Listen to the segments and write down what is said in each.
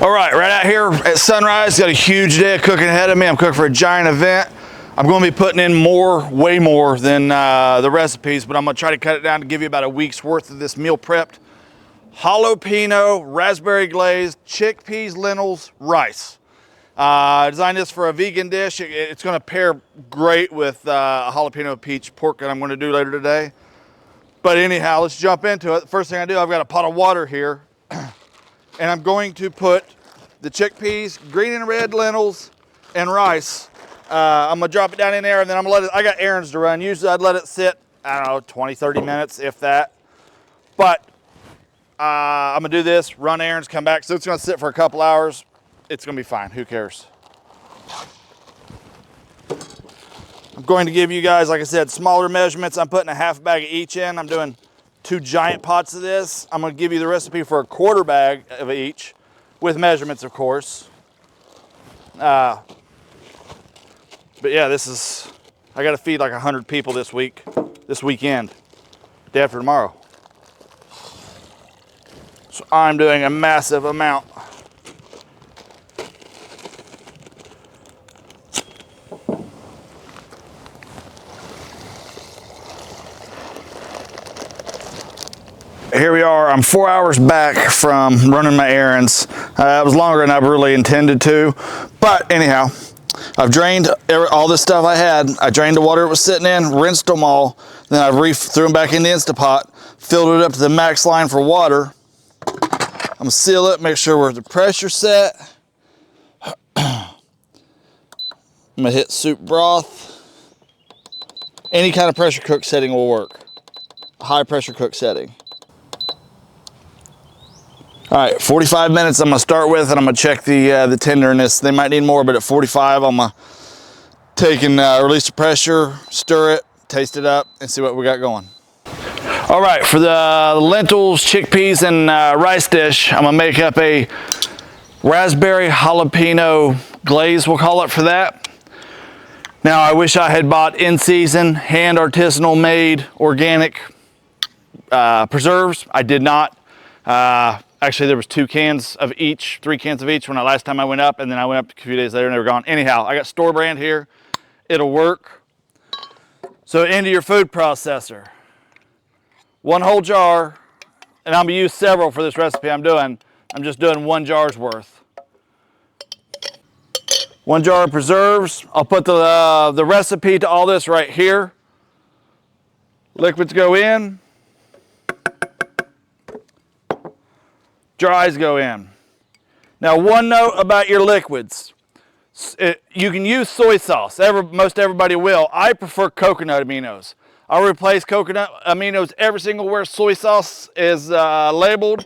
All right out here at sunrise, got a huge day of cooking ahead of me. I'm cooking for a giant event. I'm going to be putting in way more than the recipes, but I'm going to try to cut it down to give you about a week's worth of this meal prepped. Jalapeno, raspberry glazed, chickpeas, lentils, rice. I designed this for a vegan dish. It's going to pair great with a jalapeno peach pork that I'm going to do later today. But anyhow, let's jump into it. The first thing I do, I've got a pot of water here, and I'm going to put the chickpeas, green and red lentils, and rice. I'm gonna drop it down in there, and then I'm gonna let it, I got errands to run. Usually I'd let it sit, I don't know, 20, 30 minutes, if that. But I'm gonna do this, run errands, come back. So it's gonna sit for a couple hours. It's gonna be fine, who cares? I'm going to give you guys, like I said, smaller measurements. I'm putting a half bag of each in. I'm doing 2 giant pots of this. I'm gonna give you the recipe for a quarter bag of each, with measurements, of course. But yeah, I gotta feed like 100 people this weekend, day after tomorrow. So I'm doing a massive amount. Here we are, I'm 4 hours back from running my errands. It was longer than I really intended to, but anyhow, I've drained all this stuff I had. I drained the water it was sitting in, rinsed them all, then I threw them back in the Instapot, filled it up to the max line for water. I'm gonna seal it, make sure we're the pressure set. I'm gonna hit soup broth. Any kind of pressure cook setting will work. A high pressure cook setting. All right, 45 minutes I'm gonna start with, and I'm gonna check the tenderness. They might need more, but at 45, I'm gonna take and release the pressure, stir it, taste it up, and see what we got going. All right, for the lentils, chickpeas, and rice dish, I'm gonna make up a raspberry jalapeno glaze, we'll call it for that. Now, I wish I had bought in-season, hand artisanal made, organic preserves. I did not. Actually, there was 2 cans of each, 3 cans of each when last time I went up, and then I went up a few days later and they were gone. Anyhow, I got store brand here. It'll work. So into your food processor. 1 whole jar, and I'm gonna use several for this recipe I'm doing. I'm just doing 1 jar's worth. 1 jar of preserves. I'll put the recipe to all this right here. Liquids go in. Dries go in. Now, 1 note about your liquids. You can use soy sauce. Most everybody will. I prefer coconut aminos. I'll replace coconut aminos every single where soy sauce is labeled.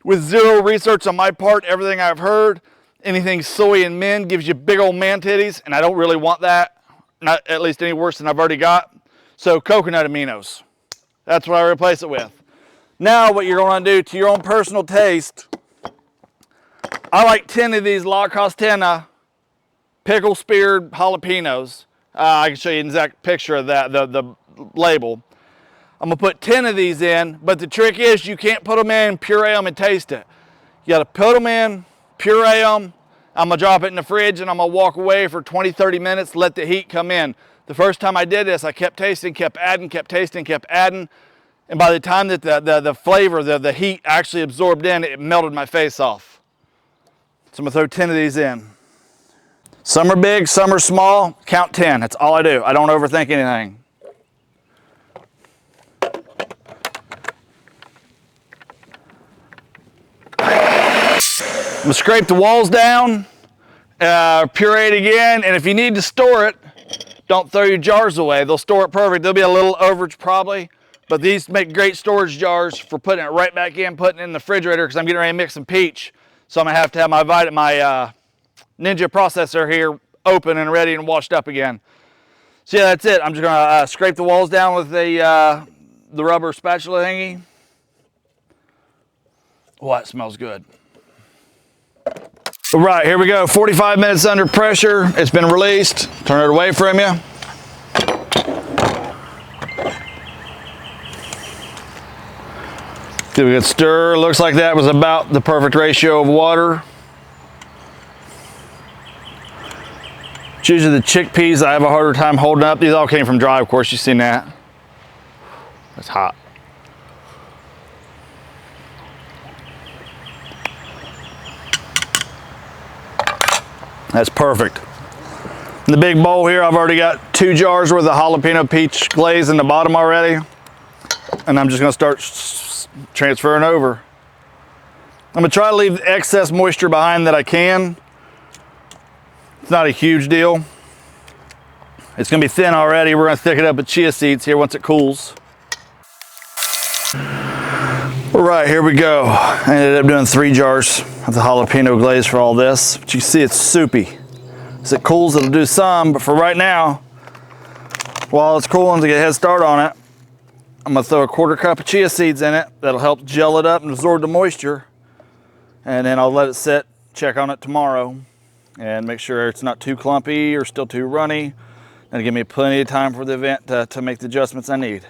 With 0 research on my part, everything I've heard, anything soy and men gives you big old man titties, and I don't really want that. Not at least any worse than I've already got. So coconut aminos. That's what I replace it with. Now what you're going to do to your own personal taste, I like 10 of these La Costena pickle speared jalapenos. I can show you an exact picture of that, the label. I'm going to put 10 of these in, but the trick is you can't put them in, puree them, and taste it. You got to put them in, puree them. I'm going to drop it in the fridge, and I'm going to walk away for 20, 30 minutes, let the heat come in. The first time I did this, I kept tasting, kept adding, kept tasting, kept adding. And by the time that the flavor, the heat actually absorbed in, it melted my face off. So I'm gonna throw 10 of these in. Some are big, some are small. Count 10, that's all I do. I don't overthink anything. I'm gonna scrape the walls down, puree it again, and if you need to store it, don't throw your jars away. They'll store it perfect. There'll be a little overage probably. But these make great storage jars for putting it right back in, putting it in the refrigerator, because I'm getting ready to mix some peach. So I'm gonna have to have my Ninja processor here open and ready and washed up again. So yeah, that's it. I'm just gonna scrape the walls down with the rubber spatula thingy. Oh, that smells good. All right, here we go. 45 minutes under pressure. It's been released. Turn it away from you. Give it a good stir. Looks like that was about the perfect ratio of water. It's usually the chickpeas I have a harder time holding up. These all came from dry, of course, you've seen that. It's hot. That's perfect. In the big bowl here, I've already got 2 jars worth of jalapeno peach glaze in the bottom already. And I'm just gonna start transferring over. I'm gonna try to leave excess moisture behind that I can. It's not a huge deal. It's gonna be thin already. We're gonna thick it up with chia seeds here once it cools. All right, here we go. I ended up doing 3 jars of the jalapeno glaze for all this. But you can see it's soupy. As it cools, it'll do some, but for right now, while it's cooling to get a head start on it, I'm gonna throw a 1/4 cup of chia seeds in it. That'll help gel it up and absorb the moisture. And then I'll let it sit, check on it tomorrow, and make sure it's not too clumpy or still too runny. That'll give me plenty of time for the event to make the adjustments I need.